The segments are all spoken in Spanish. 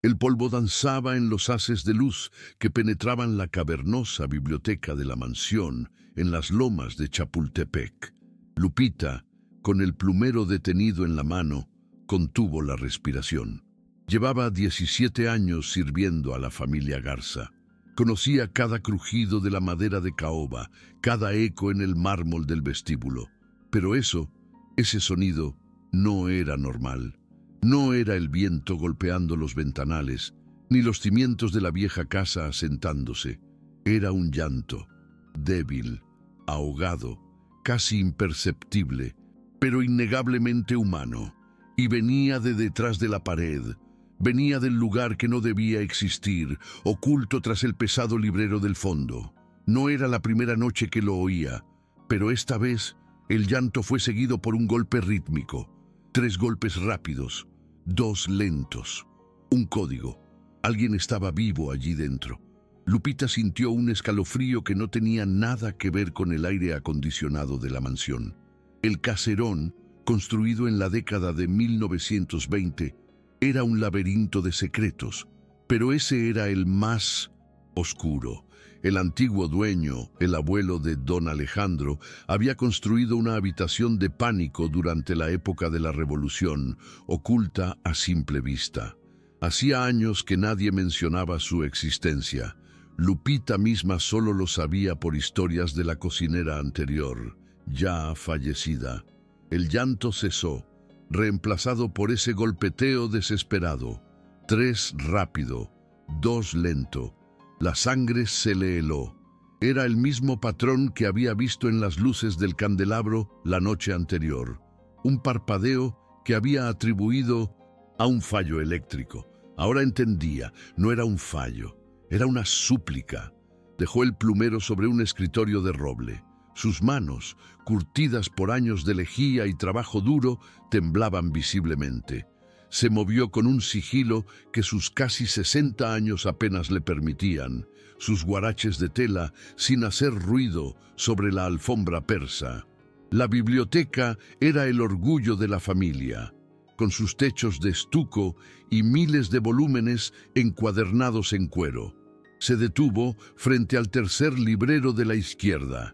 El polvo danzaba en los haces de luz que penetraban la cavernosa biblioteca de la mansión en las lomas de Chapultepec. Lupita, con el plumero detenido en la mano, contuvo la respiración. Llevaba 17 años sirviendo a la familia Garza. Conocía cada crujido de la madera de caoba, cada eco en el mármol del vestíbulo. Pero ese sonido, no era normal. No era el viento golpeando los ventanales, ni los cimientos de la vieja casa asentándose. Era un llanto, débil, ahogado, casi imperceptible, pero innegablemente humano. Y venía de detrás de la pared. Venía del lugar que no debía existir, oculto tras el pesado librero del fondo. No era la primera noche que lo oía, pero esta vez el llanto fue seguido por un golpe rítmico. 3 golpes rápidos, 2 lentos. Un código. Alguien estaba vivo allí dentro. Lupita sintió un escalofrío que no tenía nada que ver con el aire acondicionado de la mansión. El caserón, construido en la década de 1920, era un laberinto de secretos, pero ese era el más oscuro. El antiguo dueño, el abuelo de don Alejandro, había construido una habitación de pánico durante la época de la Revolución, oculta a simple vista. Hacía años que nadie mencionaba su existencia. Lupita misma solo lo sabía por historias de la cocinera anterior, ya fallecida. El llanto cesó, reemplazado por ese golpeteo desesperado. 3 rápido, 2 lento. La sangre se le heló. Era el mismo patrón que había visto en las luces del candelabro la noche anterior. Un parpadeo que había atribuido a un fallo eléctrico. Ahora entendía, no era un fallo, era una súplica. Dejó el plumero sobre un escritorio de roble. Sus manos, curtidas por años de lejía y trabajo duro, temblaban visiblemente. Se movió con un sigilo que sus casi 60 años apenas le permitían, sus guaraches de tela sin hacer ruido sobre la alfombra persa. La biblioteca era el orgullo de la familia, con sus techos de estuco y miles de volúmenes encuadernados en cuero. Se detuvo frente al tercer librero de la izquierda,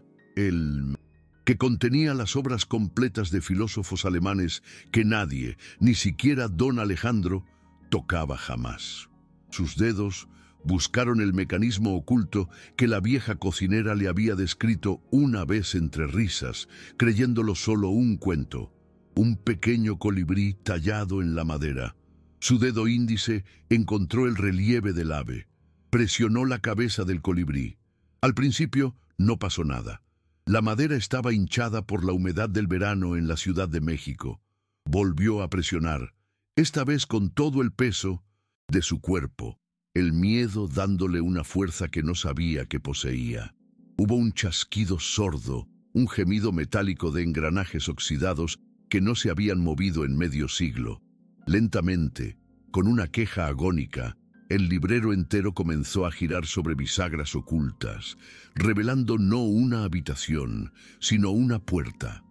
que contenía las obras completas de filósofos alemanes que nadie, ni siquiera don Alejandro, tocaba jamás. Sus dedos buscaron el mecanismo oculto que la vieja cocinera le había descrito una vez entre risas, creyéndolo solo un cuento, un pequeño colibrí tallado en la madera. Su dedo índice encontró el relieve del ave. Presionó la cabeza del colibrí. Al principio no pasó nada. La madera estaba hinchada por la humedad del verano en la Ciudad de México. Volvió a presionar, esta vez con todo el peso de su cuerpo, el miedo dándole una fuerza que no sabía que poseía. Hubo un chasquido sordo, un gemido metálico de engranajes oxidados que no se habían movido en medio siglo. Lentamente, con una queja agónica, el librero entero comenzó a girar sobre bisagras ocultas, revelando no una habitación, sino una puerta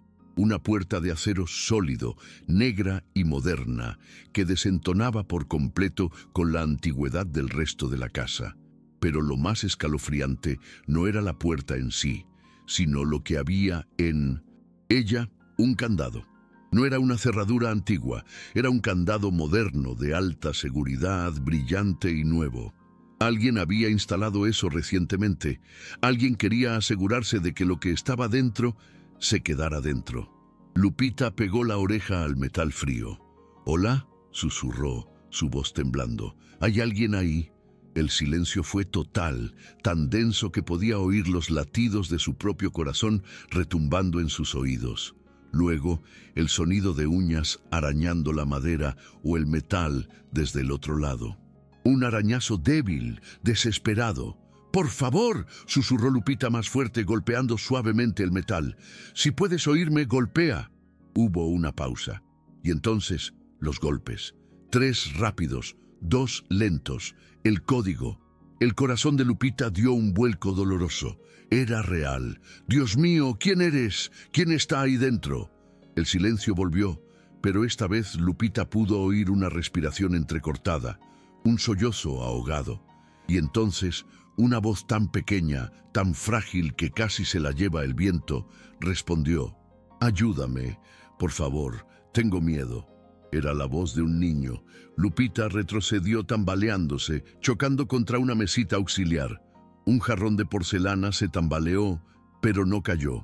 de acero sólido, negra y moderna, que desentonaba por completo con la antigüedad del resto de la casa. Pero lo más escalofriante no era la puerta en sí, sino lo que había en ella, un candado. No era una cerradura antigua, era un candado moderno de alta seguridad, brillante y nuevo. Alguien había instalado eso recientemente. Alguien quería asegurarse de que lo que estaba dentro se quedara dentro. Lupita pegó la oreja al metal frío. «¿Hola?», susurró, su voz temblando. «¿Hay alguien ahí?». El silencio fue total, tan denso que podía oír los latidos de su propio corazón retumbando en sus oídos. Luego, el sonido de uñas arañando la madera o el metal desde el otro lado. Un arañazo débil, desesperado. «¡Por favor!», susurró Lupita más fuerte, golpeando suavemente el metal. «Si puedes oírme, golpea». Hubo una pausa. Y entonces, los golpes. 3 rápidos, 2 lentos. El código. El corazón de Lupita dio un vuelco doloroso. Era real. «Dios mío, ¿quién eres? ¿Quién está ahí dentro?». El silencio volvió, pero esta vez Lupita pudo oír una respiración entrecortada, un sollozo ahogado, y entonces una voz tan pequeña, tan frágil que casi se la lleva el viento, respondió: «Ayúdame, por favor, tengo miedo». Era la voz de un niño. Lupita retrocedió tambaleándose, chocando contra una mesita auxiliar. Un jarrón de porcelana se tambaleó, pero no cayó.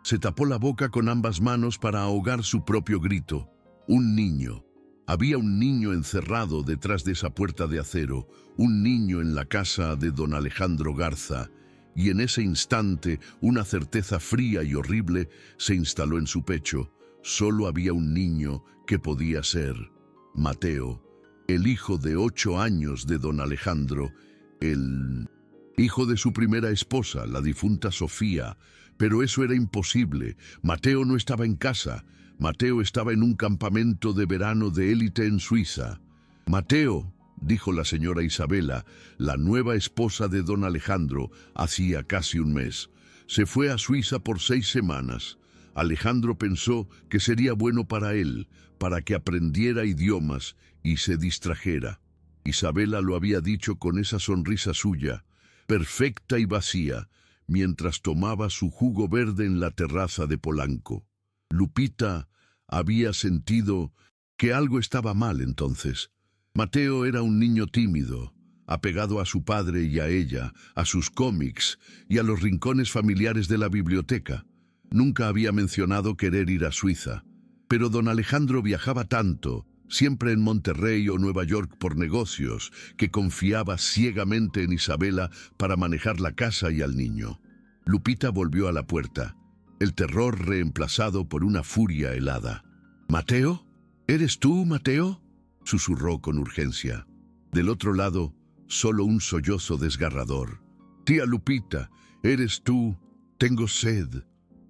Se tapó la boca con ambas manos para ahogar su propio grito. Un niño. Había un niño encerrado detrás de esa puerta de acero, un niño en la casa de don Alejandro Garza, y en ese instante una certeza fría y horrible se instaló en su pecho. Solo había un niño que podía ser Mateo, el hijo de 8 años de don Alejandro, el hijo de su primera esposa, la difunta Sofía. Pero eso era imposible. Mateo no estaba en casa. Mateo estaba en un campamento de verano de élite en Suiza. «Mateo», dijo la señora Isabela, la nueva esposa de don Alejandro, hacía casi un mes. Se fue a Suiza por 6 semanas. Alejandro pensó que sería bueno para él, para que aprendiera idiomas y se distrajera. Isabela lo había dicho con esa sonrisa suya, perfecta y vacía, mientras tomaba su jugo verde en la terraza de Polanco. Lupita había sentido que algo estaba mal entonces. Mateo era un niño tímido, apegado a su padre y a ella, a sus cómics y a los rincones familiares de la biblioteca. Nunca había mencionado querer ir a Suiza, pero don Alejandro viajaba tanto, siempre en Monterrey o Nueva York por negocios, que confiaba ciegamente en Isabela para manejar la casa y al niño. Lupita volvió a la puerta, el terror reemplazado por una furia helada. «¿Mateo? ¿Eres tú, Mateo?», susurró con urgencia. Del otro lado, solo un sollozo desgarrador. «Tía Lupita, ¿eres tú? Tengo sed».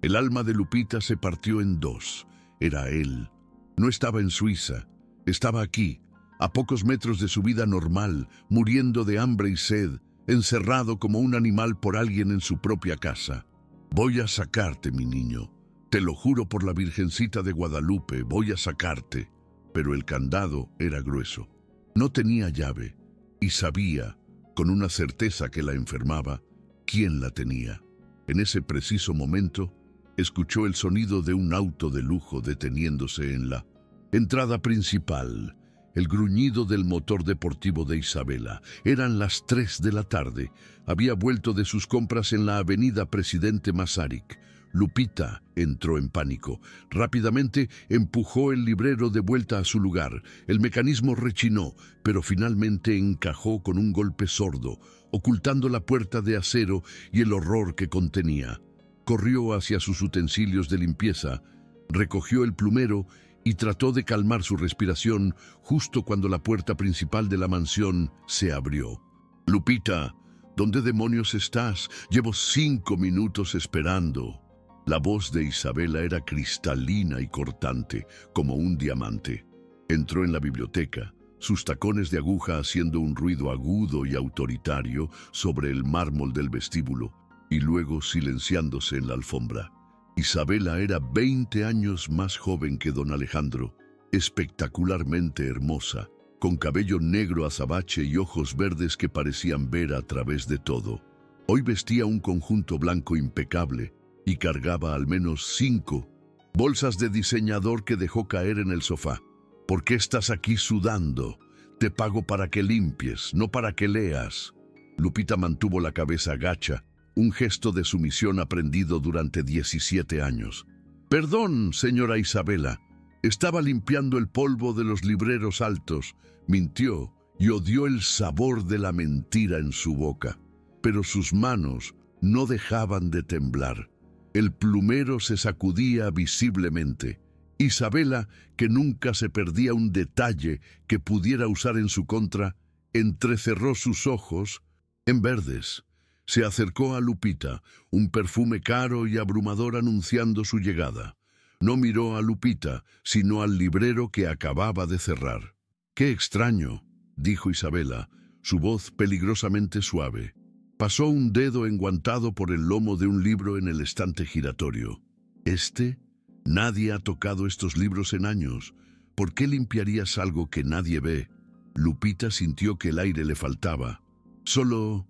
El alma de Lupita se partió en dos. Era él. No estaba en Suiza. Estaba aquí, a pocos metros de su vida normal, muriendo de hambre y sed, encerrado como un animal por alguien en su propia casa. «Voy a sacarte, mi niño. Te lo juro por la Virgencita de Guadalupe, voy a sacarte». Pero el candado era grueso. No tenía llave, y sabía, con una certeza que la enfermaba, quién la tenía. En ese preciso momento, escuchó el sonido de un auto de lujo deteniéndose en la entrada principal, el gruñido del motor deportivo de Isabela. Eran las 3 de la tarde. Había vuelto de sus compras en la avenida Presidente Masaryk. Lupita entró en pánico. Rápidamente empujó el librero de vuelta a su lugar. El mecanismo rechinó, pero finalmente encajó con un golpe sordo, ocultando la puerta de acero y el horror que contenía. Corrió hacia sus utensilios de limpieza, recogió el plumero y trató de calmar su respiración justo cuando la puerta principal de la mansión se abrió. «Lupita, ¿dónde demonios estás? Llevo 5 minutos esperando». La voz de Isabela era cristalina y cortante, como un diamante. Entró en la biblioteca, sus tacones de aguja haciendo un ruido agudo y autoritario sobre el mármol del vestíbulo, y luego silenciándose en la alfombra. Isabela era 20 años más joven que don Alejandro, espectacularmente hermosa, con cabello negro azabache y ojos verdes que parecían ver a través de todo. Hoy vestía un conjunto blanco impecable y cargaba al menos 5 bolsas de diseñador que dejó caer en el sofá. «¿Por qué estás aquí sudando? Te pago para que limpies, no para que leas». Lupita mantuvo la cabeza gacha, un gesto de sumisión aprendido durante 17 años. «Perdón, señora Isabela, estaba limpiando el polvo de los libreros altos», mintió y odió el sabor de la mentira en su boca. Pero sus manos no dejaban de temblar. El plumero se sacudía visiblemente. Isabela, que nunca se perdía un detalle que pudiera usar en su contra, entrecerró sus ojos en verdes. Se acercó a Lupita, un perfume caro y abrumador anunciando su llegada. No miró a Lupita, sino al librero que acababa de cerrar. «Qué extraño», dijo Isabela, su voz peligrosamente suave. Pasó un dedo enguantado por el lomo de un libro en el estante giratorio. Nadie ha tocado estos libros en años. ¿Por qué limpiarías algo que nadie ve?» Lupita sintió que el aire le faltaba. Solo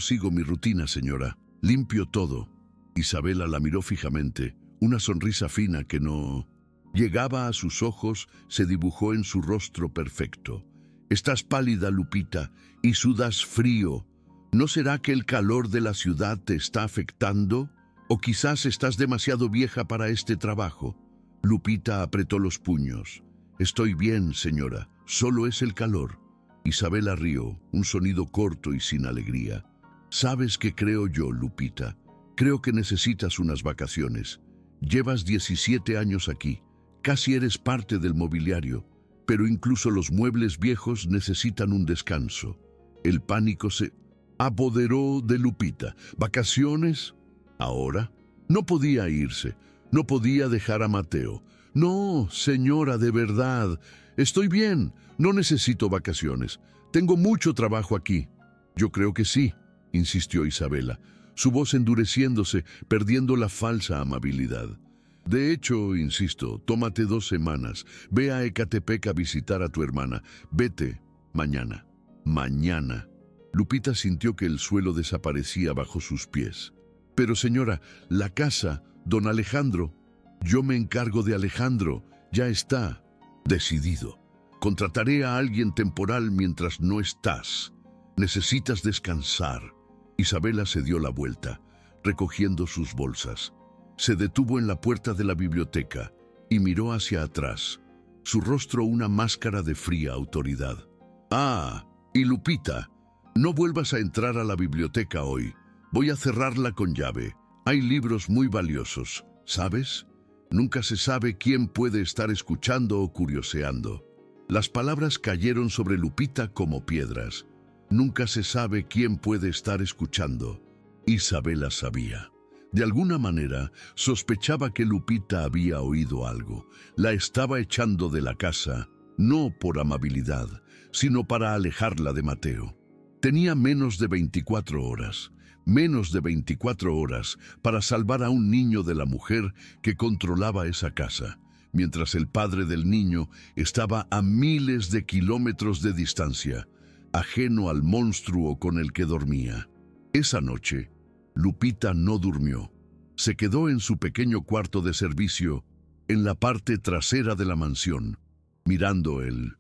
sigo mi rutina, señora. Limpio todo. Isabela la miró fijamente. Una sonrisa fina que no llegaba a sus ojos se dibujó en su rostro perfecto. Estás pálida, Lupita, y sudas frío. ¿No será que el calor de la ciudad te está afectando? ¿O quizás estás demasiado vieja para este trabajo? Lupita apretó los puños. Estoy bien, señora. Solo es el calor. Isabela rió, un sonido corto y sin alegría. ¿Sabes qué creo yo, Lupita? Creo que necesitas unas vacaciones. Llevas 17 años aquí. Casi eres parte del mobiliario. Pero incluso los muebles viejos necesitan un descanso. El pánico se apoderó de Lupita. ¿Vacaciones? ¿Ahora? No podía irse. No podía dejar a Mateo. No, señora, de verdad. Estoy bien. No necesito vacaciones. Tengo mucho trabajo aquí. Yo creo que sí, insistió Isabela, su voz endureciéndose, perdiendo la falsa amabilidad. De hecho, insisto, tómate 2 semanas. Ve a Ecatepec a visitar a tu hermana. Vete mañana. Mañana. Lupita sintió que el suelo desaparecía bajo sus pies. Pero señora, la casa, don Alejandro. Yo me encargo de Alejandro. Ya está. Decidido. Contrataré a alguien temporal mientras no estás. Necesitas descansar. Isabela se dio la vuelta, recogiendo sus bolsas. Se detuvo en la puerta de la biblioteca y miró hacia atrás, su rostro una máscara de fría autoridad. Ah, y Lupita, no vuelvas a entrar a la biblioteca hoy. Voy a cerrarla con llave. Hay libros muy valiosos, ¿sabes? Nunca se sabe quién puede estar escuchando o curioseando. Las palabras cayeron sobre Lupita como piedras. Nunca se sabe quién puede estar escuchando. Isabela sabía. De alguna manera, sospechaba que Lupita había oído algo. La estaba echando de la casa, no por amabilidad, sino para alejarla de Mateo. Tenía menos de 24 horas. Menos de 24 horas para salvar a un niño de la mujer que controlaba esa casa, mientras el padre del niño estaba a miles de kilómetros de distancia, ajeno al monstruo con el que dormía. Esa noche, Lupita no durmió. Se quedó en su pequeño cuarto de servicio, en la parte trasera de la mansión, mirando el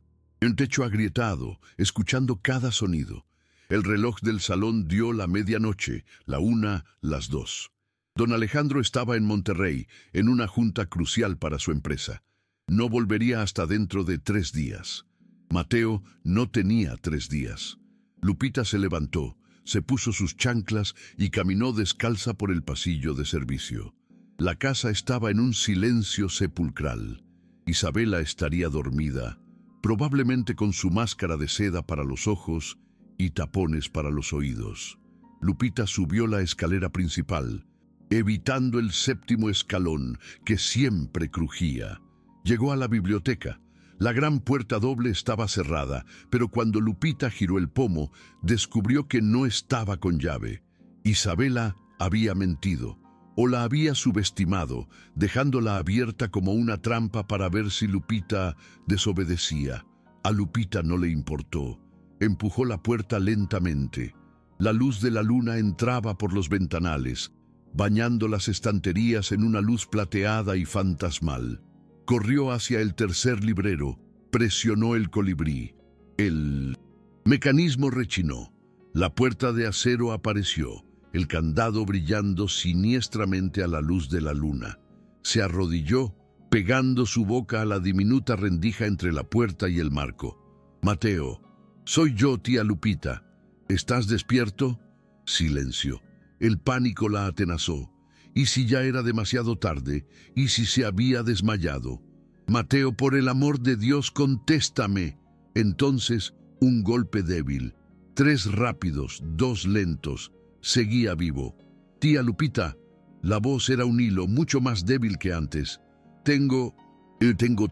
techo agrietado, escuchando cada sonido. El reloj del salón dio la medianoche, la 1, las 2. Don Alejandro estaba en Monterrey, en una junta crucial para su empresa. No volvería hasta dentro de 3 días. Mateo no tenía 3 días. Lupita se levantó, se puso sus chanclas y caminó descalza por el pasillo de servicio. La casa estaba en un silencio sepulcral. Isabela estaría dormida, probablemente con su máscara de seda para los ojos y tapones para los oídos. Lupita subió la escalera principal, evitando el 7º escalón que siempre crujía. Llegó a la biblioteca. La gran puerta doble estaba cerrada, pero cuando Lupita giró el pomo, descubrió que no estaba con llave. Isabela había mentido, o la había subestimado, dejándola abierta como una trampa para ver si Lupita desobedecía. A Lupita no le importó. Empujó la puerta lentamente. La luz de la luna entraba por los ventanales, bañando las estanterías en una luz plateada y fantasmal. Corrió hacia el tercer librero, presionó el colibrí. El mecanismo rechinó. La puerta de acero apareció, el candado brillando siniestramente a la luz de la luna. Se arrodilló, pegando su boca a la diminuta rendija entre la puerta y el marco. Mateo, soy yo, tía Lupita. ¿Estás despierto? Silencio. El pánico la atenazó. ¿Y si ya era demasiado tarde? ¿Y si se había desmayado? Mateo, por el amor de Dios, contéstame. Entonces, un golpe débil. 3 rápidos, 2 lentos. Seguía vivo. Tía Lupita. La voz era un hilo, mucho más débil que antes. Tengo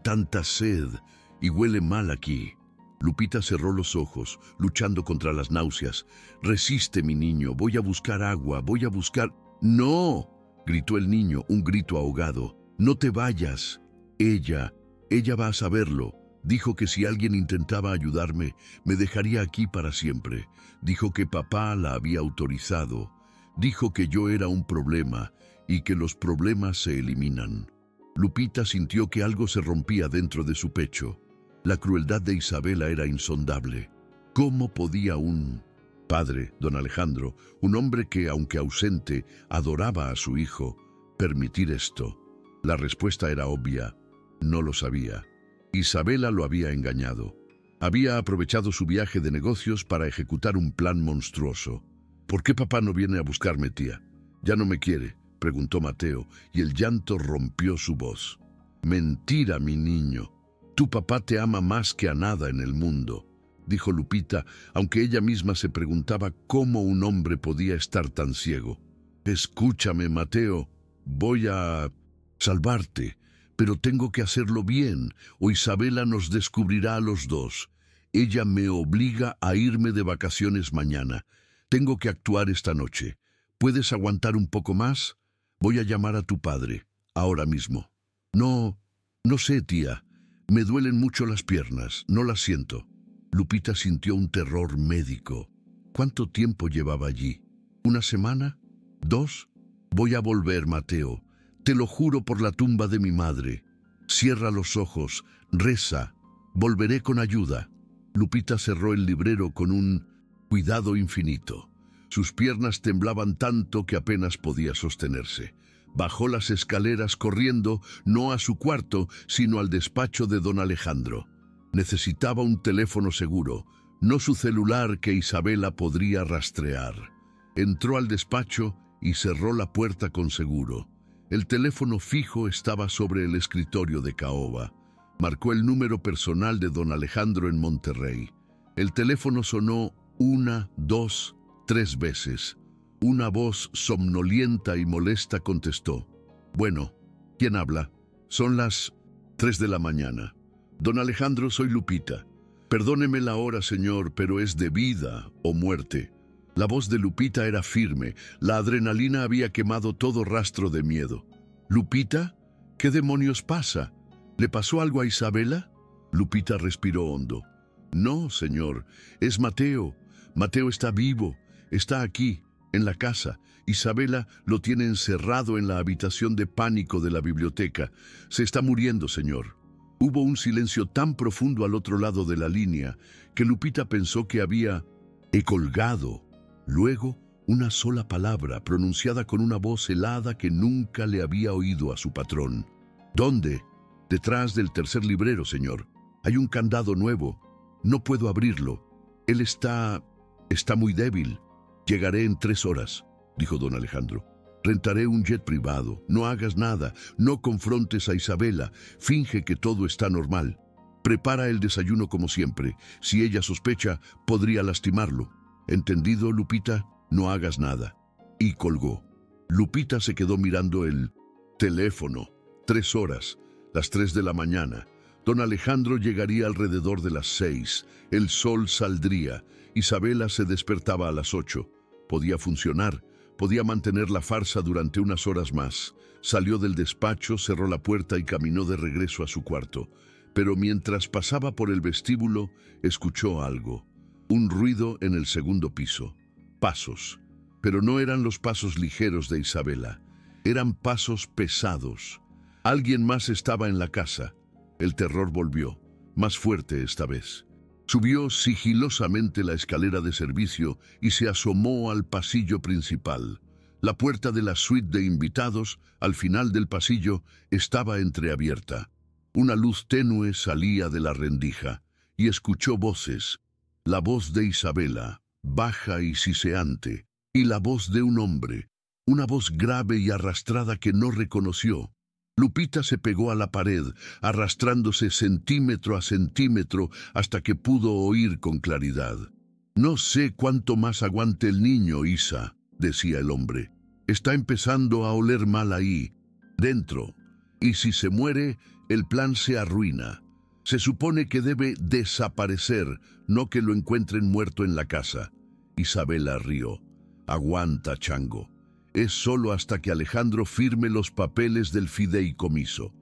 tanta sed y huele mal aquí. Lupita cerró los ojos, luchando contra las náuseas. Resiste, mi niño. Voy a buscar agua. Voy a buscar... ¡No! Gritó el niño, un grito ahogado. No te vayas. Ella va a saberlo. Dijo que si alguien intentaba ayudarme, me dejaría aquí para siempre. Dijo que papá la había autorizado. Dijo que yo era un problema y que los problemas se eliminan. Lupita sintió que algo se rompía dentro de su pecho. La crueldad de Isabela era insondable. ¿Cómo podía un padre, don Alejandro, un hombre que, aunque ausente, adoraba a su hijo, permitir esto? La respuesta era obvia. No lo sabía. Isabela lo había engañado. Había aprovechado su viaje de negocios para ejecutar un plan monstruoso. ¿Por qué papá no viene a buscarme, tía? ¿Ya no me quiere?, preguntó Mateo, y el llanto rompió su voz. Mentira, mi niño. Tu papá te ama más que a nada en el mundo, dijo Lupita, aunque ella misma se preguntaba cómo un hombre podía estar tan ciego. Escúchame, Mateo, voy a salvarte, pero tengo que hacerlo bien, o Isabela nos descubrirá a los dos. Ella me obliga a irme de vacaciones mañana. Tengo que actuar esta noche. ¿Puedes aguantar un poco más? Voy a llamar a tu padre, ahora mismo. No sé, tía. Me duelen mucho las piernas, no las siento. Lupita sintió un terror médico. ¿Cuánto tiempo llevaba allí? ¿Una semana? ¿2? Voy a volver, Mateo. Te lo juro por la tumba de mi madre. Cierra los ojos, reza. Volveré con ayuda. Lupita cerró el librero con un cuidado infinito. Sus piernas temblaban tanto que apenas podía sostenerse. Bajó las escaleras corriendo, no a su cuarto, sino al despacho de don Alejandro. Necesitaba un teléfono seguro, no su celular que Isabela podría rastrear. Entró al despacho y cerró la puerta con seguro. El teléfono fijo estaba sobre el escritorio de caoba. Marcó el número personal de don Alejandro en Monterrey. El teléfono sonó 1, 2, 3 veces. Una voz somnolienta y molesta contestó. Bueno, ¿quién habla? Son las 3 de la mañana. Don Alejandro, soy Lupita. Perdóneme la hora, señor, pero es de vida o muerte. La voz de Lupita era firme. La adrenalina había quemado todo rastro de miedo. ¿Lupita? ¿Qué demonios pasa? ¿Le pasó algo a Isabela? Lupita respiró hondo. No, señor, es Mateo. Mateo está vivo. Está aquí, en la casa. Isabela lo tiene encerrado en la habitación de pánico de la biblioteca. Se está muriendo, señor. Hubo un silencio tan profundo al otro lado de la línea que Lupita pensó que había colgado. Luego, una sola palabra pronunciada con una voz helada que nunca le había oído a su patrón. ¿Dónde? Detrás del tercer librero, señor. Hay un candado nuevo. No puedo abrirlo. Él está muy débil. Llegaré en 3 horas, dijo don Alejandro. Rentaré un jet privado. No hagas nada. No confrontes a Isabela. Finge que todo está normal. Prepara el desayuno como siempre. Si ella sospecha, podría lastimarlo. ¿Entendido, Lupita? No hagas nada. Y colgó. Lupita se quedó mirando el teléfono. 3 horas. Las 3 de la mañana. Don Alejandro llegaría alrededor de las 6. El sol saldría. Isabela se despertaba a las 8. Podía funcionar. Podía mantener la farsa durante unas horas más. Salió del despacho, cerró la puerta y caminó de regreso a su cuarto. Pero mientras pasaba por el vestíbulo, escuchó algo. Un ruido en el segundo piso. Pasos. Pero no eran los pasos ligeros de Isabela. Eran pasos pesados. Alguien más estaba en la casa. El terror volvió, más fuerte esta vez. Subió sigilosamente la escalera de servicio y se asomó al pasillo principal. La puerta de la suite de invitados, al final del pasillo, estaba entreabierta. Una luz tenue salía de la rendija y escuchó voces. La voz de Isabela, baja y siseante, y la voz de un hombre, una voz grave y arrastrada que no reconoció. Lupita se pegó a la pared, arrastrándose centímetro a centímetro hasta que pudo oír con claridad. No sé cuánto más aguante el niño, Isa, decía el hombre. Está empezando a oler mal ahí, dentro. Y si se muere, el plan se arruina. Se supone que debe desaparecer, no que lo encuentren muerto en la casa. Isabela rió. Aguanta, chango. Es solo hasta que Alejandro firme los papeles del fideicomiso.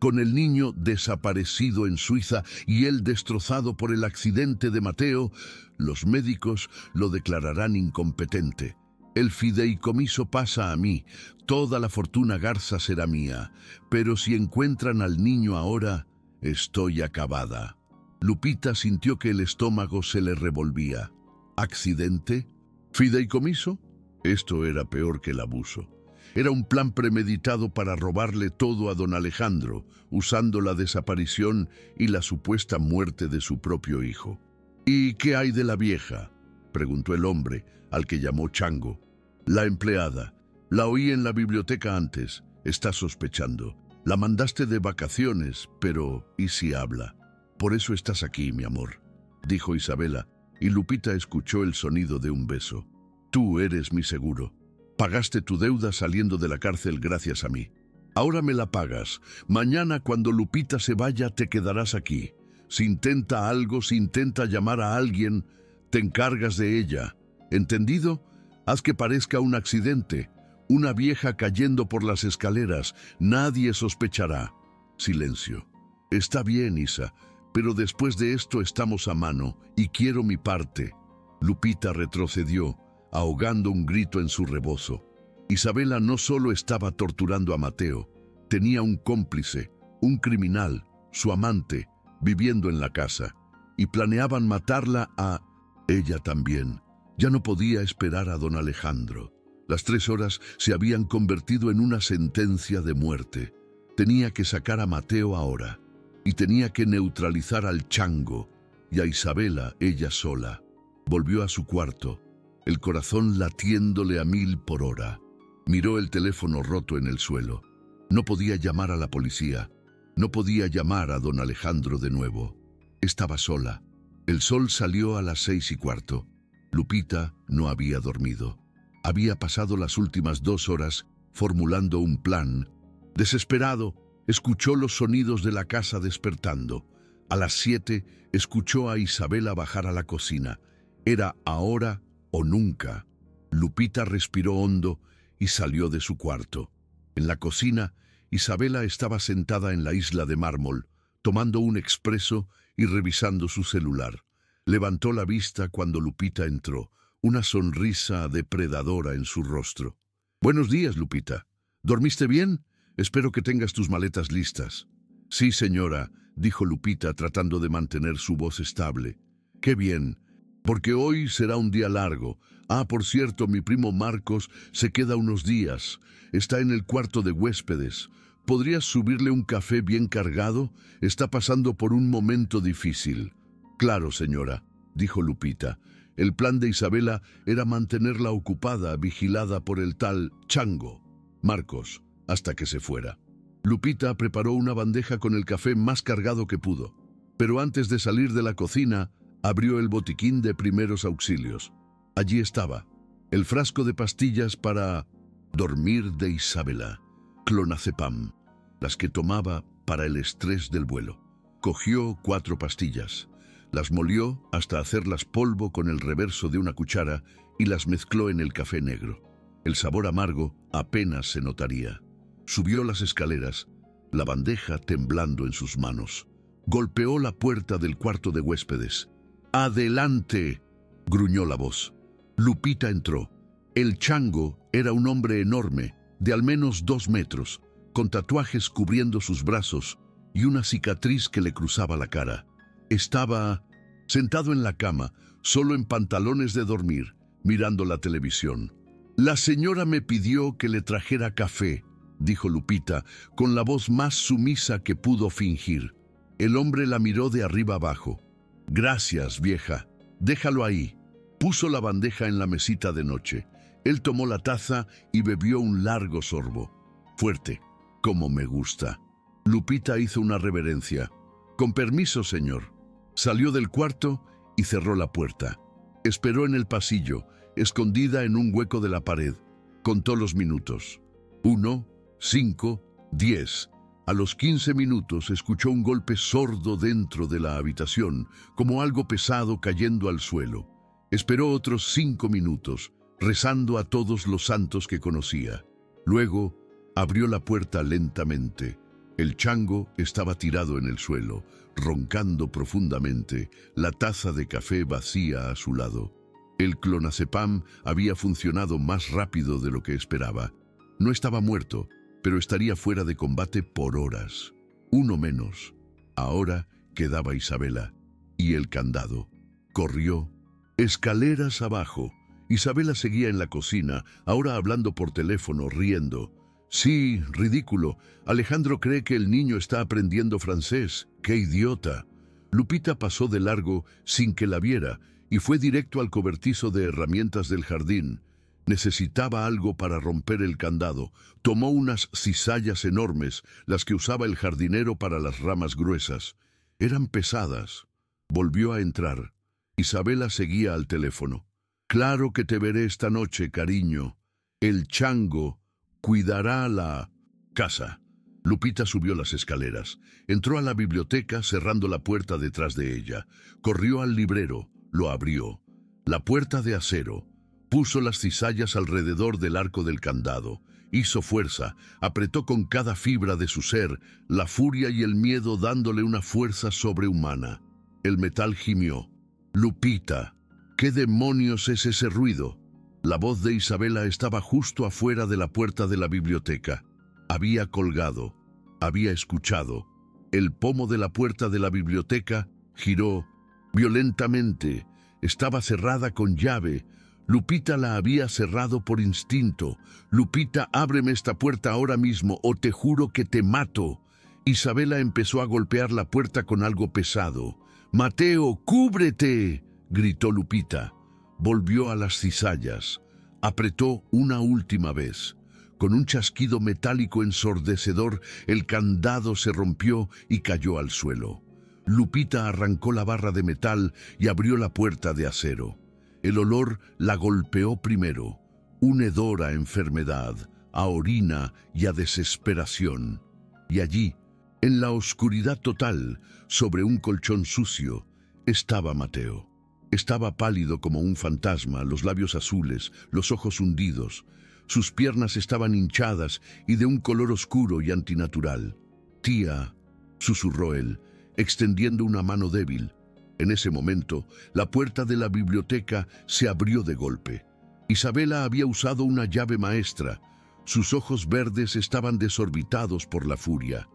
con el niño desaparecido en Suiza y él destrozado por el accidente de Mateo, los médicos lo declararán incompetente. El fideicomiso pasa a mí, toda la fortuna Garza será mía, pero si encuentran al niño ahora, estoy acabada. Lupita sintió que el estómago se le revolvía. ¿Accidente? ¿Fideicomiso? Esto era peor que el abuso. Era un plan premeditado para robarle todo a don Alejandro, usando la desaparición y la supuesta muerte de su propio hijo. ¿Y qué hay de la vieja?, preguntó el hombre, al que llamó Chango. La empleada. La oí en la biblioteca antes. Está sospechando. La mandaste de vacaciones, pero ¿y si habla? Por eso estás aquí, mi amor, dijo Isabela, y Lupita escuchó el sonido de un beso. Tú eres mi seguro. Pagaste tu deuda saliendo de la cárcel gracias a mí. Ahora me la pagas. Mañana, cuando Lupita se vaya, te quedarás aquí. Si intenta algo, si intenta llamar a alguien, te encargas de ella. ¿Entendido? Haz que parezca un accidente. Una vieja cayendo por las escaleras. Nadie sospechará. Silencio. Está bien, Isa, pero después de esto estamos a mano y quiero mi parte. Lupita retrocedió, ahogando un grito en su rebozo. Isabela no solo estaba torturando a Mateo, tenía un cómplice, un criminal, su amante, viviendo en la casa, y planeaban matarla a ella también. Ya no podía esperar a don Alejandro. Las 3 horas se habían convertido en una sentencia de muerte. Tenía que sacar a Mateo ahora, y tenía que neutralizar al Chango y a Isabela ella sola. Volvió a su cuarto, el corazón latiéndole a 1000 por hora. Miró el teléfono roto en el suelo. No podía llamar a la policía. No podía llamar a don Alejandro de nuevo. Estaba sola. El sol salió a las 6:15. Lupita no había dormido. Había pasado las últimas 2 horas formulando un plan. Desesperado, escuchó los sonidos de la casa despertando. A las 7 escuchó a Isabela bajar a la cocina. Era ahora o nunca. Lupita respiró hondo y salió de su cuarto. En la cocina, Isabela estaba sentada en la isla de mármol, tomando un expreso y revisando su celular. Levantó la vista cuando Lupita entró, una sonrisa depredadora en su rostro. «Buenos días, Lupita. ¿Dormiste bien? Espero que tengas tus maletas listas». «Sí, señora», dijo Lupita tratando de mantener su voz estable. «Qué bien, porque hoy será un día largo. Ah, por cierto, mi primo Marcos se queda unos días. Está en el cuarto de huéspedes. ¿Podrías subirle un café bien cargado? Está pasando por un momento difícil». «Claro, señora», dijo Lupita. El plan de Isabela era mantenerla ocupada, vigilada por el tal Chango, Marcos, hasta que se fuera. Lupita preparó una bandeja con el café más cargado que pudo, pero antes de salir de la cocina, abrió el botiquín de primeros auxilios. Allí estaba, el frasco de pastillas para dormir de Isabela, clonazepam, las que tomaba para el estrés del vuelo. Cogió 4 pastillas. Las molió hasta hacerlas polvo con el reverso de una cuchara y las mezcló en el café negro. El sabor amargo apenas se notaría. Subió las escaleras, la bandeja temblando en sus manos. Golpeó la puerta del cuarto de huéspedes. «¡Adelante!», gruñó la voz. Lupita entró. El Chango era un hombre enorme, de al menos 2 metros, con tatuajes cubriendo sus brazos y una cicatriz que le cruzaba la cara. Estaba sentado en la cama, solo en pantalones de dormir, mirando la televisión. «La señora me pidió que le trajera café», dijo Lupita, con la voz más sumisa que pudo fingir. El hombre la miró de arriba abajo. «Gracias, vieja. Déjalo ahí». Puso la bandeja en la mesita de noche. Él tomó la taza y bebió un largo sorbo. Fuerte, como me gusta. Lupita hizo una reverencia. «Con permiso, señor». Salió del cuarto y cerró la puerta. Esperó en el pasillo, escondida en un hueco de la pared. Contó los minutos. 1, 5, 10. A los 15 minutos escuchó un golpe sordo dentro de la habitación, como algo pesado cayendo al suelo. Esperó otros 5 minutos, rezando a todos los santos que conocía. Luego abrió la puerta lentamente. El chango estaba tirado en el suelo, roncando profundamente, la taza de café vacía a su lado. El clonazepam había funcionado más rápido de lo que esperaba. No estaba muerto, pero estaría fuera de combate por horas. Uno menos. Ahora quedaba Isabela. Y el candado. Corrió. Escaleras abajo. Isabela seguía en la cocina, ahora hablando por teléfono, riendo. Sí, ridículo. Alejandro cree que el niño está aprendiendo francés. ¡Qué idiota! Lupita pasó de largo sin que la viera y fue directo al cobertizo de herramientas del jardín. Necesitaba algo para romper el candado. Tomó unas cizallas enormes, las que usaba el jardinero para las ramas gruesas. Eran pesadas. Volvió a entrar. Isabela seguía al teléfono. Claro que te veré esta noche, cariño. El chango cuidará la casa. Lupita subió las escaleras. Entró a la biblioteca cerrando la puerta detrás de ella. Corrió al librero. Lo abrió. La puerta de acero. Puso las cizallas alrededor del arco del candado. Hizo fuerza. Apretó con cada fibra de su ser, la furia y el miedo dándole una fuerza sobrehumana. El metal gimió. Lupita. ¿Qué demonios es ese ruido? La voz de Isabela estaba justo afuera de la puerta de la biblioteca. Había colgado. Había escuchado. El pomo de la puerta de la biblioteca giró violentamente. Estaba cerrada con llave. Lupita la había cerrado por instinto. Lupita, ábreme esta puerta ahora mismo o te juro que te mato. Isabela empezó a golpear la puerta con algo pesado. Mateo, cúbrete, gritó Lupita. Volvió a las cizallas. Apretó una última vez. Con un chasquido metálico ensordecedor, el candado se rompió y cayó al suelo. Lupita arrancó la barra de metal y abrió la puerta de acero. El olor la golpeó primero, un hedor a enfermedad, a orina y a desesperación. Y allí, en la oscuridad total, sobre un colchón sucio, estaba Mateo. Estaba pálido como un fantasma, los labios azules, los ojos hundidos. Sus piernas estaban hinchadas y de un color oscuro y antinatural. «Tía», susurró él, extendiendo una mano débil. En ese momento, la puerta de la biblioteca se abrió de golpe. Isabela había usado una llave maestra. Sus ojos verdes estaban desorbitados por la furia.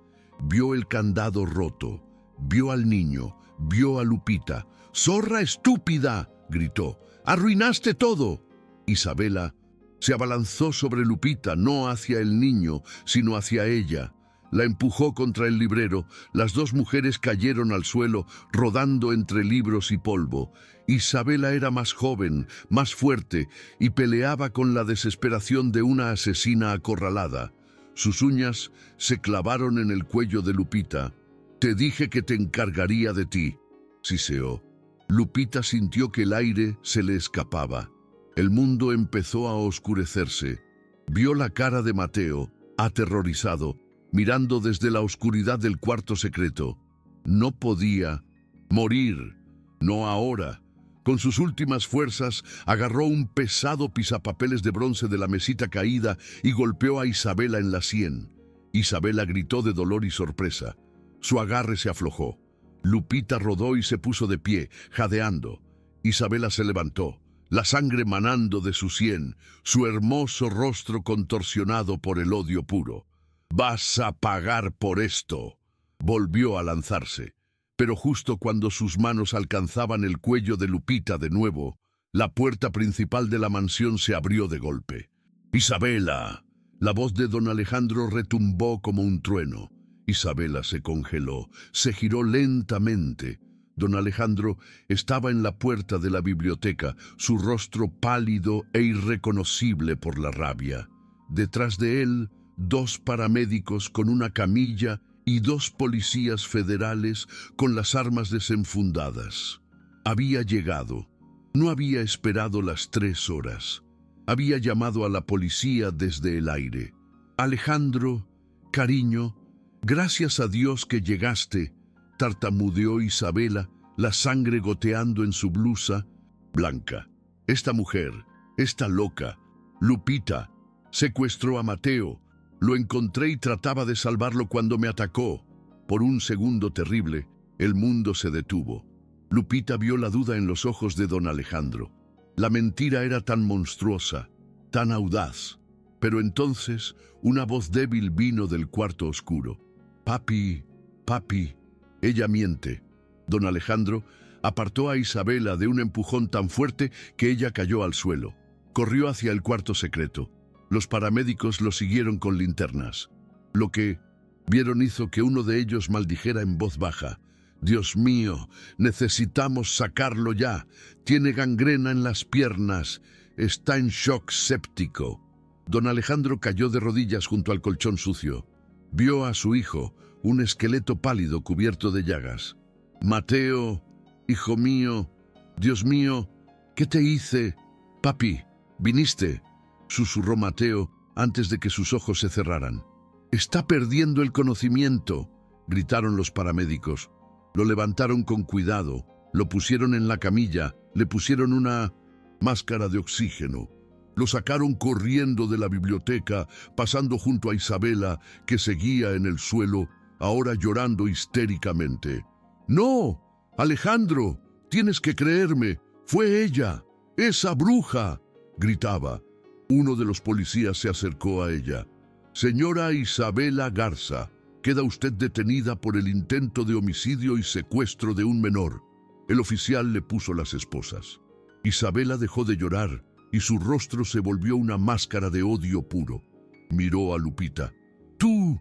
Vio el candado roto. Vio al niño. Vio a Lupita. «¡Zorra estúpida!», gritó. «¡Arruinaste todo!». Isabela se abalanzó sobre Lupita, no hacia el niño, sino hacia ella. La empujó contra el librero. Las dos mujeres cayeron al suelo, rodando entre libros y polvo. Isabela era más joven, más fuerte, y peleaba con la desesperación de una asesina acorralada. Sus uñas se clavaron en el cuello de Lupita. «Te dije que te encargaría de ti», siseó. Lupita sintió que el aire se le escapaba. El mundo empezó a oscurecerse. Vio la cara de Mateo, aterrorizado, mirando desde la oscuridad del cuarto secreto. No podía morir, no ahora. Con sus últimas fuerzas, agarró un pesado pisapapeles de bronce de la mesita caída y golpeó a Isabela en la sien. Isabela gritó de dolor y sorpresa. Su agarre se aflojó. Lupita rodó y se puso de pie, jadeando. Isabela se levantó, la sangre manando de su sien, su hermoso rostro contorsionado por el odio puro. «Vas a pagar por esto». Volvió a lanzarse, pero justo cuando sus manos alcanzaban el cuello de Lupita de nuevo, la puerta principal de la mansión se abrió de golpe. «¡Isabela!». La voz de don Alejandro retumbó como un trueno. Isabela se congeló, se giró lentamente. Don Alejandro estaba en la puerta de la biblioteca, su rostro pálido e irreconocible por la rabia. Detrás de él, dos paramédicos con una camilla y dos policías federales con las armas desenfundadas. Había llegado. No había esperado las 3 horas. Había llamado a la policía desde el aire. «Alejandro, cariño, gracias a Dios que llegaste», tartamudeó Isabela, la sangre goteando en su blusa blanca. Esta mujer, esta loca, Lupita, secuestró a Mateo. Lo encontré y trataba de salvarlo cuando me atacó. Por un segundo terrible, el mundo se detuvo. Lupita vio la duda en los ojos de don Alejandro. La mentira era tan monstruosa, tan audaz. Pero entonces una voz débil vino del cuarto oscuro. «Papi, papi, ella miente». Don Alejandro apartó a Isabela de un empujón tan fuerte que ella cayó al suelo. Corrió hacia el cuarto secreto. Los paramédicos lo siguieron con linternas. Lo que vieron hizo que uno de ellos maldijera en voz baja: «Dios mío, necesitamos sacarlo ya. Tiene gangrena en las piernas. Está en shock séptico». Don Alejandro cayó de rodillas junto al colchón sucio. Vio a su hijo, un esqueleto pálido cubierto de llagas. «Mateo, hijo mío, Dios mío, ¿qué te hice? Papi, ¿viniste?», susurró Mateo antes de que sus ojos se cerraran. «Está perdiendo el conocimiento», gritaron los paramédicos. Lo levantaron con cuidado, lo pusieron en la camilla, le pusieron una máscara de oxígeno. Lo sacaron corriendo de la biblioteca, pasando junto a Isabela, que seguía en el suelo, ahora llorando histéricamente. «¡No! Alejandro, tienes que creerme. Fue ella, esa bruja», gritaba. Uno de los policías se acercó a ella. «Señora Isabela Garza, queda usted detenida por el intento de homicidio y secuestro de un menor». El oficial le puso las esposas. Isabela dejó de llorar y su rostro se volvió una máscara de odio puro. Miró a Lupita. «¡Tú!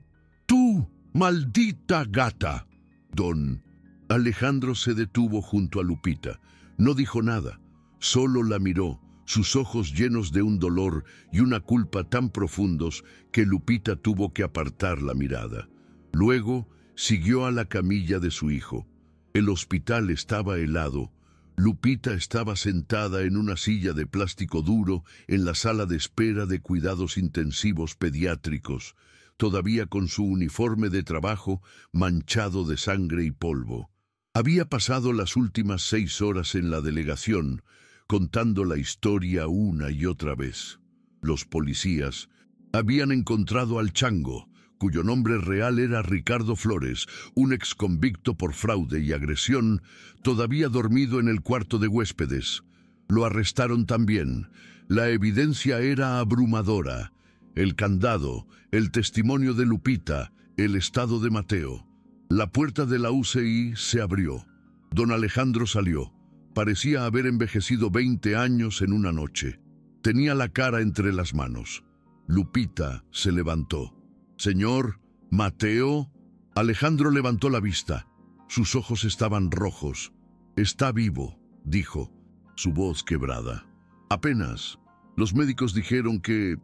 ¡Maldita gata!». Don Alejandro se detuvo junto a Lupita. No dijo nada, solo la miró, sus ojos llenos de un dolor y una culpa tan profundos que Lupita tuvo que apartar la mirada. Luego siguió a la camilla de su hijo. El hospital estaba helado. Lupita estaba sentada en una silla de plástico duro en la sala de espera de cuidados intensivos pediátricos, todavía con su uniforme de trabajo manchado de sangre y polvo. Había pasado las últimas 6 horas en la delegación, contando la historia una y otra vez. Los policías habían encontrado al chango, cuyo nombre real era Ricardo Flores, un exconvicto por fraude y agresión, todavía dormido en el cuarto de huéspedes. Lo arrestaron también. La evidencia era abrumadora. El candado, el testimonio de Lupita, el estado de Mateo. La puerta de la UCI se abrió. Don Alejandro salió. Parecía haber envejecido 20 años en una noche. Tenía la cara entre las manos. Lupita se levantó. «Señor, Mateo». Alejandro levantó la vista. Sus ojos estaban rojos. «Está vivo», dijo, su voz quebrada. «Apenas. Los médicos dijeron que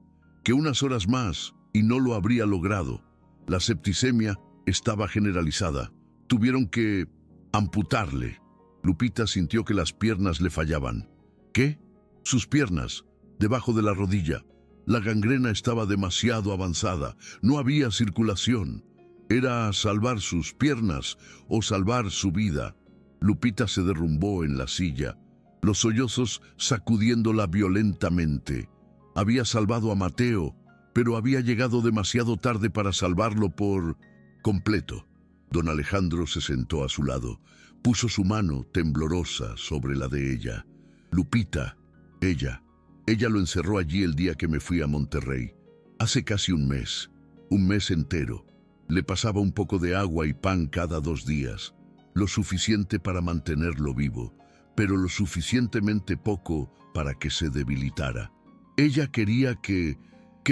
unas horas más y no lo habría logrado. La septicemia estaba generalizada. Tuvieron que amputarle». Lupita sintió que las piernas le fallaban. «¿Qué?». «Sus piernas, debajo de la rodilla. La gangrena estaba demasiado avanzada. No había circulación. Era salvar sus piernas o salvar su vida». Lupita se derrumbó en la silla, los sollozos sacudiéndola violentamente. Había salvado a Mateo, pero había llegado demasiado tarde para salvarlo por completo. Don Alejandro se sentó a su lado. Puso su mano temblorosa sobre la de ella. «Lupita, ella lo encerró allí el día que me fui a Monterrey. Hace casi un mes entero. Le pasaba un poco de agua y pan cada 2 días, lo suficiente para mantenerlo vivo, pero lo suficientemente poco para que se debilitara. Ella quería que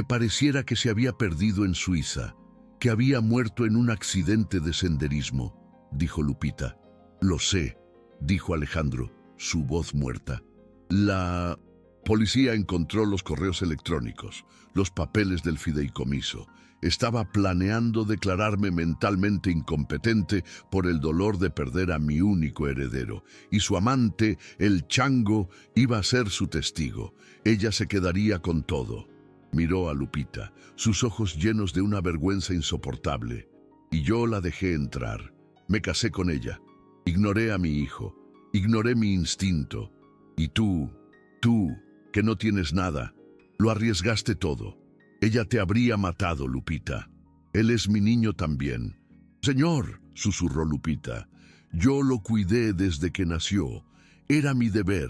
pareciera que se había perdido en Suiza, que había muerto en un accidente de senderismo», dijo Lupita. «Lo sé», dijo Alejandro, su voz muerta. «La policía encontró los correos electrónicos, los papeles del fideicomiso. Estaba planeando declararme mentalmente incompetente por el dolor de perder a mi único heredero, y su amante, el chango, iba a ser su testigo. Ella se quedaría con todo». Miró a Lupita, sus ojos llenos de una vergüenza insoportable. «Y yo la dejé entrar. Me casé con ella. Ignoré a mi hijo. Ignoré mi instinto. Y tú, que no tienes nada, lo arriesgaste todo. Ella te habría matado, Lupita. Él es mi niño también. Señor, susurró Lupita, yo lo cuidé desde que nació. Era mi deber.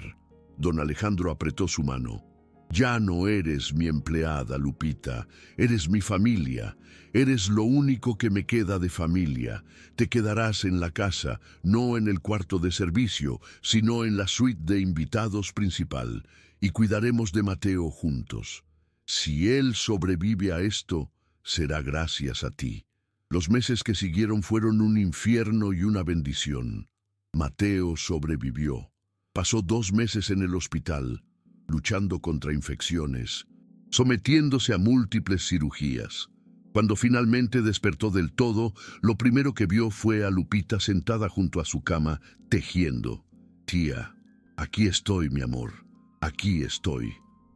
Don Alejandro apretó su mano. Ya no eres mi empleada, Lupita. Eres mi familia. Eres lo único que me queda de familia. Te quedarás en la casa, no en el cuarto de servicio, sino en la suite de invitados principal, y cuidaremos de Mateo juntos. Si él sobrevive a esto, será gracias a ti. Los meses que siguieron fueron un infierno y una bendición. Mateo sobrevivió. Pasó 2 meses en el hospital, luchando contra infecciones, sometiéndose a múltiples cirugías. Cuando finalmente despertó del todo, lo primero que vio fue a Lupita sentada junto a su cama, tejiendo. Tía, aquí estoy, mi amor, aquí estoy.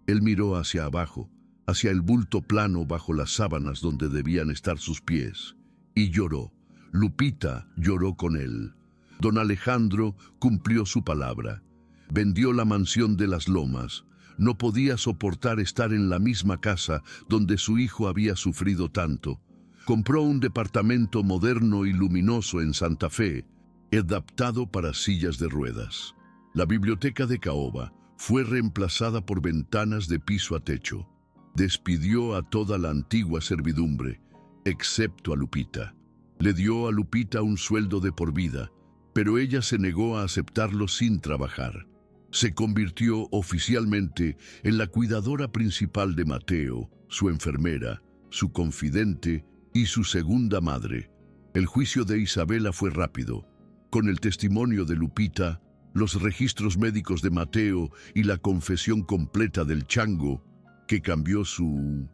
Él miró hacia abajo, hacia el bulto plano bajo las sábanas donde debían estar sus pies, y lloró. Lupita lloró con él. Don Alejandro cumplió su palabra. Vendió la mansión de las Lomas. No podía soportar estar en la misma casa donde su hijo había sufrido tanto. Compró un departamento moderno y luminoso en Santa Fe, adaptado para sillas de ruedas. La biblioteca de caoba fue reemplazada por ventanas de piso a techo. Despidió a toda la antigua servidumbre, excepto a Lupita. Le dio a Lupita un sueldo de por vida, pero ella se negó a aceptarlo sin trabajar. Se convirtió oficialmente en la cuidadora principal de Mateo, su enfermera, su confidente y su segunda madre. El juicio de Isabela fue rápido. Con el testimonio de Lupita, los registros médicos de Mateo y la confesión completa del chango, que cambió su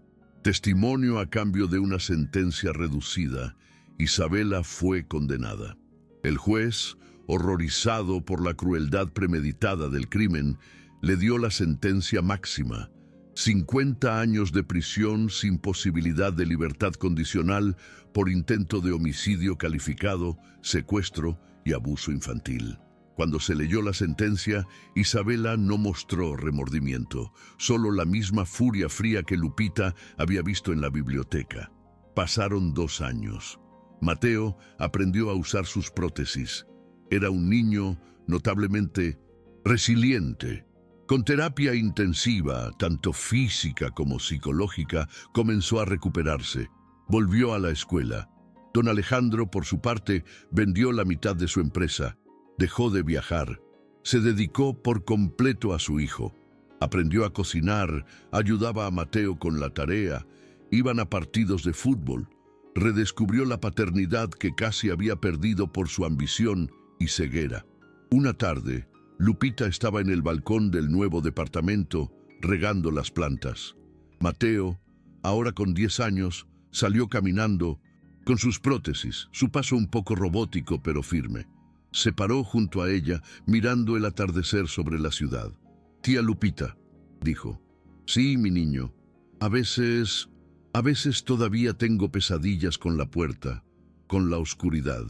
testimonio a cambio de una sentencia reducida, Isabela fue condenada. El juez, horrorizado por la crueldad premeditada del crimen, le dio la sentencia máxima: 50 años de prisión sin posibilidad de libertad condicional por intento de homicidio calificado, secuestro y abuso infantil. Cuando se leyó la sentencia, Isabela no mostró remordimiento, solo la misma furia fría que Lupita había visto en la biblioteca. Pasaron 2 años. Mateo aprendió a usar sus prótesis. Era un niño notablemente resiliente. Con terapia intensiva, tanto física como psicológica, comenzó a recuperarse. Volvió a la escuela. Don Alejandro, por su parte, vendió la mitad de su empresa. Dejó de viajar. Se dedicó por completo a su hijo. Aprendió a cocinar, ayudaba a Mateo con la tarea, iban a partidos de fútbol. Redescubrió la paternidad que casi había perdido por su ambición y ceguera. Una tarde, Lupita estaba en el balcón del nuevo departamento, regando las plantas. Mateo, ahora con 10 años, salió caminando, con sus prótesis, su paso un poco robótico pero firme. Se paró junto a ella, mirando el atardecer sobre la ciudad. «Tía Lupita», dijo. «Sí, mi niño. A veces todavía tengo pesadillas con la puerta, con la oscuridad».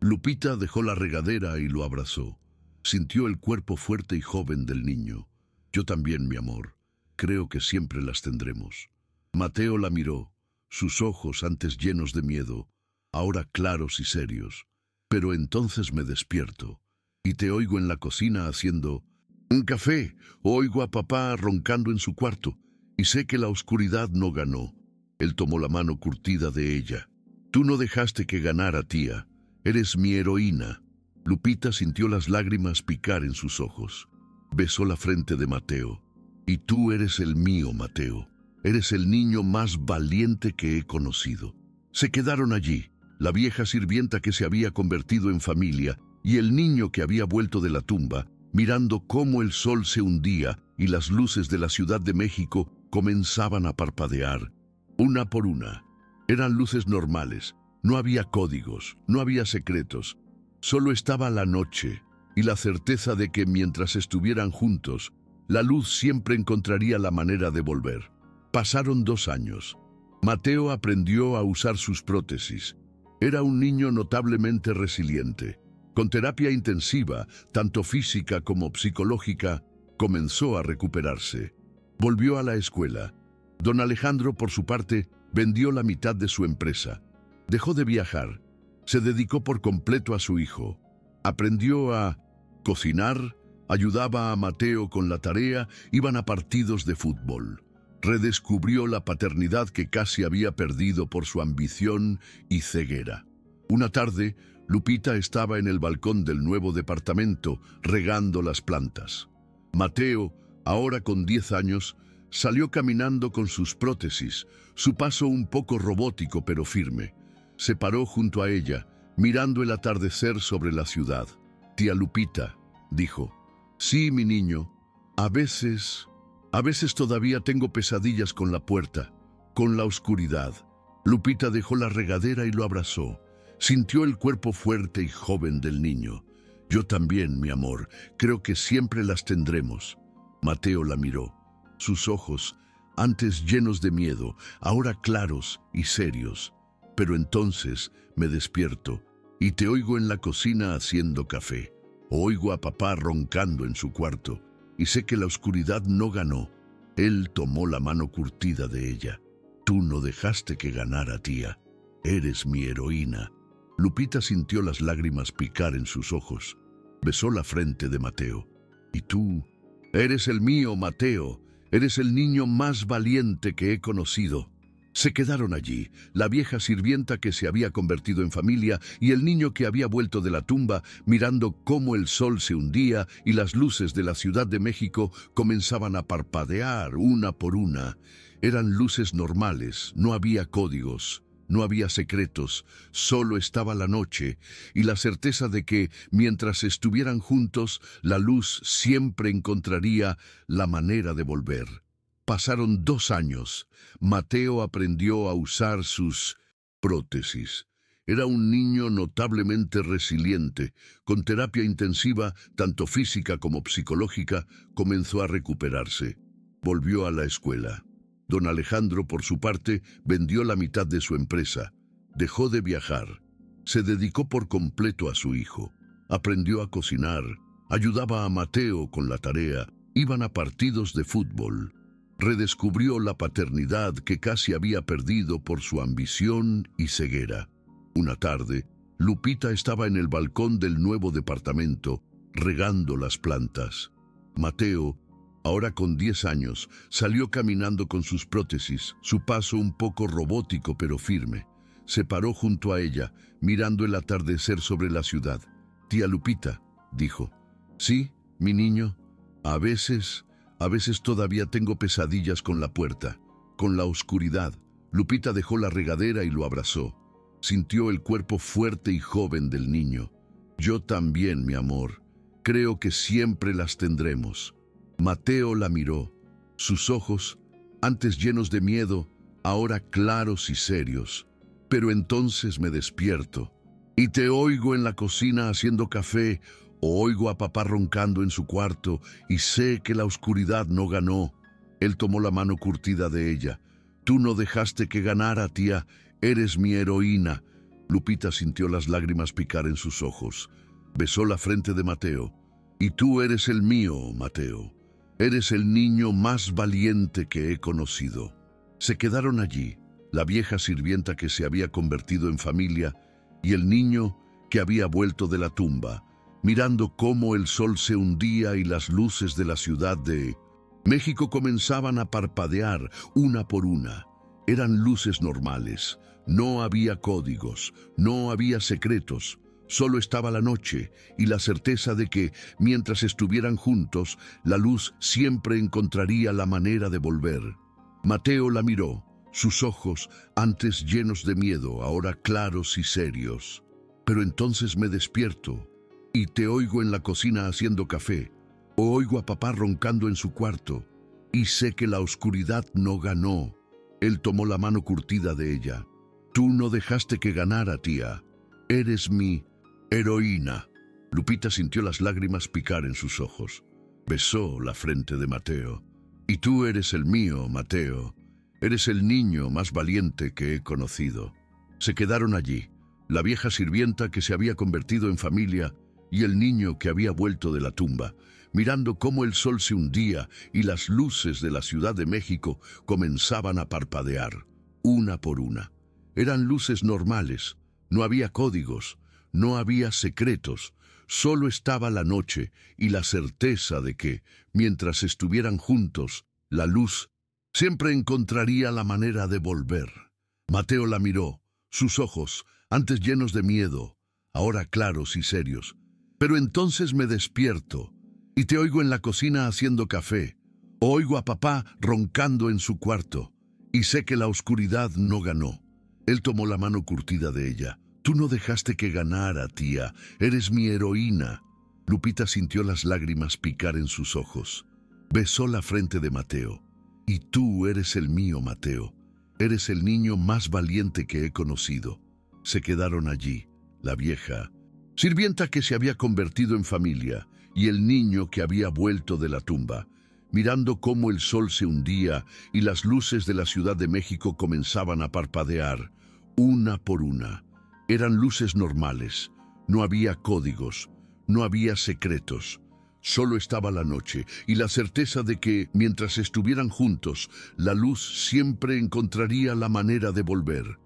Lupita dejó la regadera y lo abrazó. Sintió el cuerpo fuerte y joven del niño. «Yo también, mi amor. Creo que siempre las tendremos». Mateo la miró, sus ojos antes llenos de miedo, ahora claros y serios. «Pero entonces me despierto y te oigo en la cocina haciendo un café, oigo a papá roncando en su cuarto y sé que la oscuridad no ganó». Él tomó la mano curtida de ella. «Tú no dejaste que ganara, tía. Eres mi heroína». Lupita sintió las lágrimas picar en sus ojos. Besó la frente de Mateo. «Y tú eres el mío, Mateo. Eres el niño más valiente que he conocido». Se quedaron allí, la vieja sirvienta que se había convertido en familia y el niño que había vuelto de la tumba, mirando cómo el sol se hundía y las luces de la Ciudad de México comenzaban a parpadear, una por una. Eran luces normales, no había códigos, no había secretos. Solo estaba la noche y la certeza de que mientras estuvieran juntos, la luz siempre encontraría la manera de volver. Pasaron 2 años. Mateo aprendió a usar sus prótesis. Era un niño notablemente resiliente. Con terapia intensiva, tanto física como psicológica, comenzó a recuperarse. Volvió a la escuela. Don Alejandro, por su parte, vendió la mitad de su empresa. Dejó de viajar. Se dedicó por completo a su hijo. Aprendió a cocinar, ayudaba a Mateo con la tarea, iban a partidos de fútbol. Redescubrió la paternidad que casi había perdido por su ambición y ceguera. Una tarde, Lupita estaba en el balcón del nuevo departamento, regando las plantas. Mateo, ahora con 10 años, salió caminando con sus prótesis, su paso un poco robótico pero firme. Se paró junto a ella, mirando el atardecer sobre la ciudad. «Tía Lupita», dijo. «Sí, mi niño, a veces todavía tengo pesadillas con la puerta, con la oscuridad». Lupita dejó la regadera y lo abrazó. Sintió el cuerpo fuerte y joven del niño. «Yo también, mi amor, creo que siempre las tendremos». Mateo la miró. Sus ojos, antes llenos de miedo, ahora claros y serios. «Pero entonces me despierto y te oigo en la cocina haciendo café. Oigo a papá roncando en su cuarto y sé que la oscuridad no ganó». Él tomó la mano curtida de ella. «Tú no dejaste que ganara, tía. Eres mi heroína». Lupita sintió las lágrimas picar en sus ojos. Besó la frente de Mateo. «Y tú, eres el mío, Mateo. Eres el niño más valiente que he conocido». Se quedaron allí, la vieja sirvienta que se había convertido en familia y el niño que había vuelto de la tumba, mirando cómo el sol se hundía y las luces de la Ciudad de México comenzaban a parpadear una por una. Eran luces normales, no había códigos, no había secretos, solo estaba la noche y la certeza de que, mientras estuvieran juntos, la luz siempre encontraría la manera de volver. Pasaron 2 años. Mateo aprendió a usar sus prótesis. Era un niño notablemente resiliente. Con terapia intensiva, tanto física como psicológica, comenzó a recuperarse. Volvió a la escuela. Don Alejandro, por su parte, vendió la mitad de su empresa. Dejó de viajar. Se dedicó por completo a su hijo. Aprendió a cocinar. Ayudaba a Mateo con la tarea. Iban a partidos de fútbol. Redescubrió la paternidad que casi había perdido por su ambición y ceguera. Una tarde, Lupita estaba en el balcón del nuevo departamento, regando las plantas. Mateo, ahora con 10 años, salió caminando con sus prótesis, su paso un poco robótico pero firme. Se paró junto a ella, mirando el atardecer sobre la ciudad. «Tía Lupita», dijo. «Sí, mi niño, a veces todavía tengo pesadillas con la puerta, con la oscuridad». Lupita dejó la regadera y lo abrazó. Sintió el cuerpo fuerte y joven del niño. «Yo también, mi amor. Creo que siempre las tendremos». Mateo la miró. Sus ojos, antes llenos de miedo, ahora claros y serios. «Pero entonces me despierto y te oigo en la cocina haciendo café, o oigo a papá roncando en su cuarto y sé que la oscuridad no ganó». Él tomó la mano curtida de ella. «Tú no dejaste que ganara, tía. Eres mi heroína». Lupita sintió las lágrimas picar en sus ojos. Besó la frente de Mateo. «Y tú eres el mío, Mateo. Eres el niño más valiente que he conocido». Se quedaron allí, la vieja sirvienta que se había convertido en familia y el niño que había vuelto de la tumba, mirando cómo el sol se hundía y las luces de la Ciudad de México comenzaban a parpadear una por una. Eran luces normales, no había códigos, no había secretos, solo estaba la noche y la certeza de que, mientras estuvieran juntos, la luz siempre encontraría la manera de volver. Mateo la miró, sus ojos, antes llenos de miedo, ahora claros y serios. «Pero entonces me despierto y te oigo en la cocina haciendo café, o oigo a papá roncando en su cuarto, y sé que la oscuridad no ganó». Él tomó la mano curtida de ella. «Tú no dejaste que ganara, tía. Eres mi heroína». Lupita sintió las lágrimas picar en sus ojos. Besó la frente de Mateo. «Y tú eres el mío, Mateo. Eres el niño más valiente que he conocido». Se quedaron allí, la vieja sirvienta que se había convertido en familia y el niño que había vuelto de la tumba, mirando cómo el sol se hundía y las luces de la Ciudad de México comenzaban a parpadear, una por una. Eran luces normales, no había códigos, no había secretos, solo estaba la noche y la certeza de que, mientras estuvieran juntos, la luz siempre encontraría la manera de volver. Mateo la miró, sus ojos, antes llenos de miedo, ahora claros y serios. Pero entonces me despierto y te oigo en la cocina haciendo café. Oigo a papá roncando en su cuarto y sé que la oscuridad no ganó. Él tomó la mano curtida de ella. Tú no dejaste que ganara, tía. Eres mi heroína. Lupita sintió las lágrimas picar en sus ojos. Besó la frente de Mateo. Y tú eres el mío, Mateo. Eres el niño más valiente que he conocido. Se quedaron allí, la vieja sirvienta que se había convertido en familia y el niño que había vuelto de la tumba, mirando cómo el sol se hundía y las luces de la Ciudad de México comenzaban a parpadear, una por una. Eran luces normales, no había códigos, no había secretos. Solo estaba la noche y la certeza de que, mientras estuvieran juntos, la luz siempre encontraría la manera de volver.